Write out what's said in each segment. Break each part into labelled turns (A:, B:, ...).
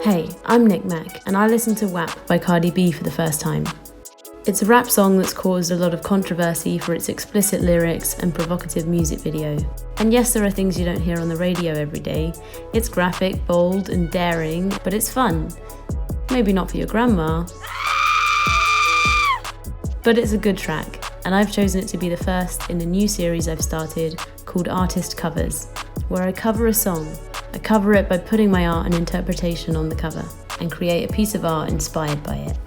A: Hey, I'm Nick Mack, and I listened to WAP by Cardi B for the first time. It's a rap song that's caused a lot of controversy for its explicit lyrics and provocative music video. And yes, there are things you don't hear on the radio every day. It's graphic, bold, and daring, but it's fun. Maybe not for your grandma, but it's a good track, and I've chosen it to be the first in a new series I've started called Artist Covers, where I cover a song. I cover it by putting my art and interpretation on the cover and create a piece of art inspired by it.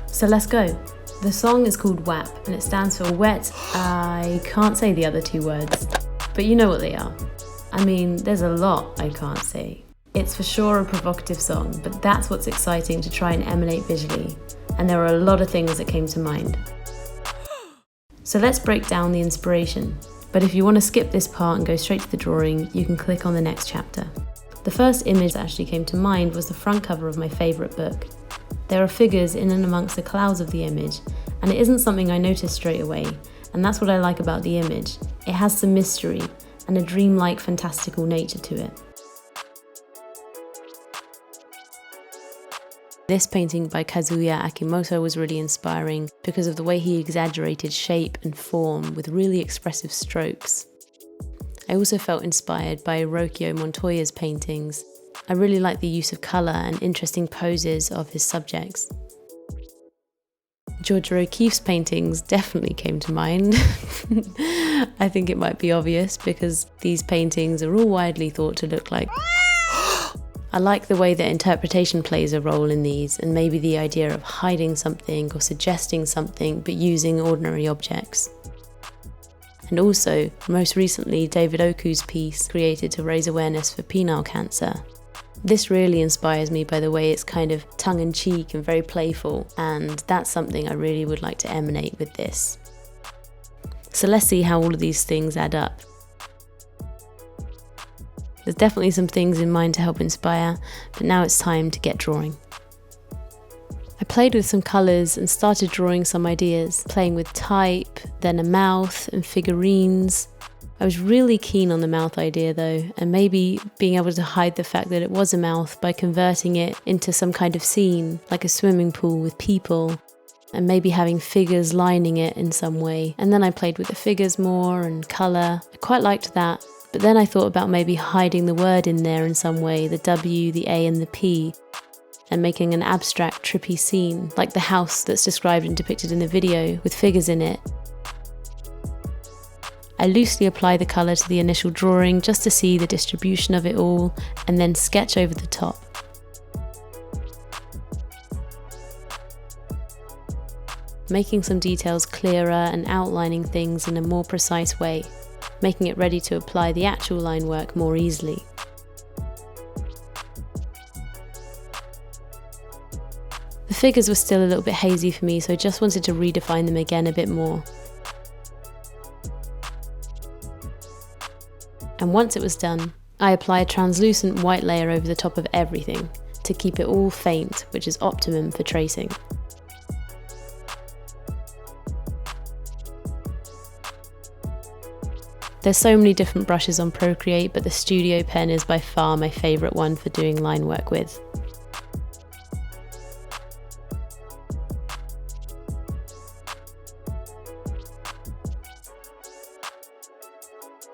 A: So let's go. The song is called WAP and it stands for wet. I can't say the other two words, but you know what they are. I mean, there's a lot I can't say. It's for sure a provocative song, but that's what's exciting to try and emanate visually, and there are a lot of things that came to mind. So let's break down the inspiration. But if you want to skip this part and go straight to the drawing, you can click on the next chapter. The first image that actually came to mind was the front cover of my favourite book. There are figures in and amongst the clouds of the image, and it isn't something I noticed straight away, and that's what I like about the image. It has some mystery and a dreamlike, fantastical nature to it. This painting by Kazuya Akimoto was really inspiring because of the way he exaggerated shape and form with really expressive strokes. I also felt inspired by Rokio Montoya's paintings. I really like the use of colour and interesting poses of his subjects. Georgia O'Keeffe's paintings definitely came to mind. I think it might be obvious because these paintings are all widely thought to look like I like the way that interpretation plays a role in these, and maybe the idea of hiding something or suggesting something but using ordinary objects. And also, most recently, David Oku's piece created to raise awareness for penile cancer. This really inspires me by the way it's kind of tongue-in-cheek and very playful, and that's something I really would like to emanate with this. So let's see how all of these things add up. There's definitely some things in mind to help inspire, but now it's time to get drawing. I played with some colours and started drawing some ideas, playing with type, then a mouth and figurines. I was really keen on the mouth idea though, and maybe being able to hide the fact that it was a mouth by converting it into some kind of scene, like a swimming pool with people, and maybe having figures lining it in some way. And then I played with the figures more and colour. I quite liked that. But then I thought about maybe hiding the word in there in some way, the W, the A and the P, and making an abstract, trippy scene, like the house that's described and depicted in the video, with figures in it. I loosely apply the colour to the initial drawing just to see the distribution of it all, and then sketch over the top. Making some details clearer and outlining things in a more precise way, making it ready to apply the actual line work more easily. The figures were still a little bit hazy for me, so I just wanted to redefine them again a bit more. And once it was done, I applied a translucent white layer over the top of everything to keep it all faint, which is optimum for tracing. There's so many different brushes on Procreate, but the Studio pen is by far my favourite one for doing line work with.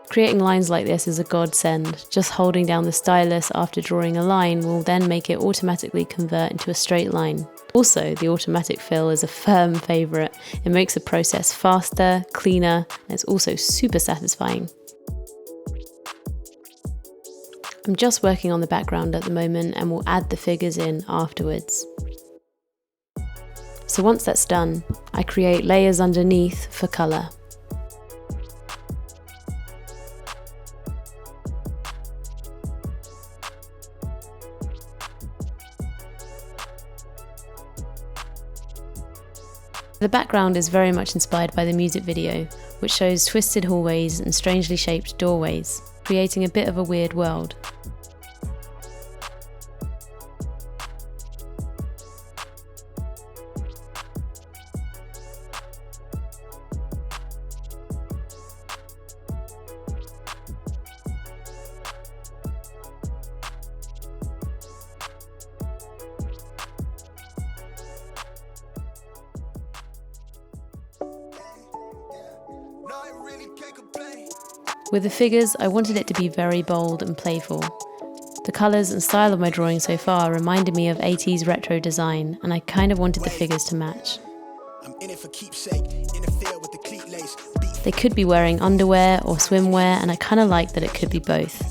A: Creating lines like this is a godsend. Just holding down the stylus after drawing a line will then make it automatically convert into a straight line. Also, the automatic fill is a firm favourite. It makes the process faster, cleaner, and it's also super satisfying. I'm just working on the background at the moment and will add the figures in afterwards. So once that's done, I create layers underneath for colour. The background is very much inspired by the music video, which shows twisted hallways and strangely shaped doorways, creating a bit of a weird world. With the figures, I wanted it to be very bold and playful. The colours and style of my drawing so far reminded me of 80s retro design, and I kind of wanted the figures to match. They could be wearing underwear or swimwear, and I kind of like that it could be both.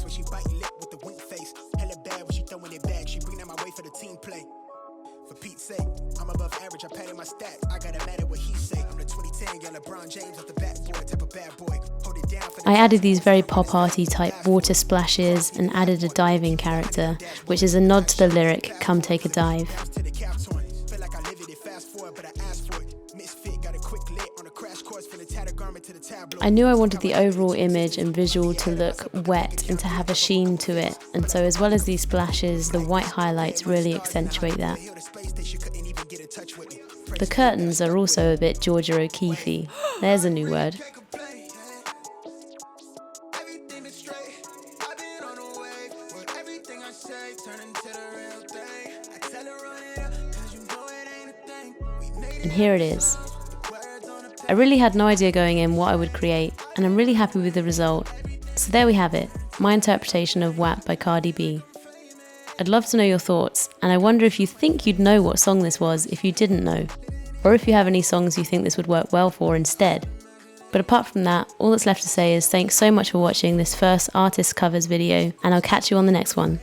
A: I added these very pop-arty type water splashes and added a diving character, which is a nod to the lyric, "Come take a dive." I knew I wanted the overall image and visual to look wet and to have a sheen to it, and so as well as these splashes, the white highlights really accentuate that. The curtains are also a bit Georgia O'Keeffe. There's a new word. And here it is. I really had no idea going in what I would create, and I'm really happy with the result. So there we have it, my interpretation of WAP by Cardi B. I'd love to know your thoughts, and I wonder if you think you'd know what song this was if you didn't know, or if you have any songs you think this would work well for instead. But apart from that, all that's left to say is thanks so much for watching this first artist covers video, and I'll catch you on the next one.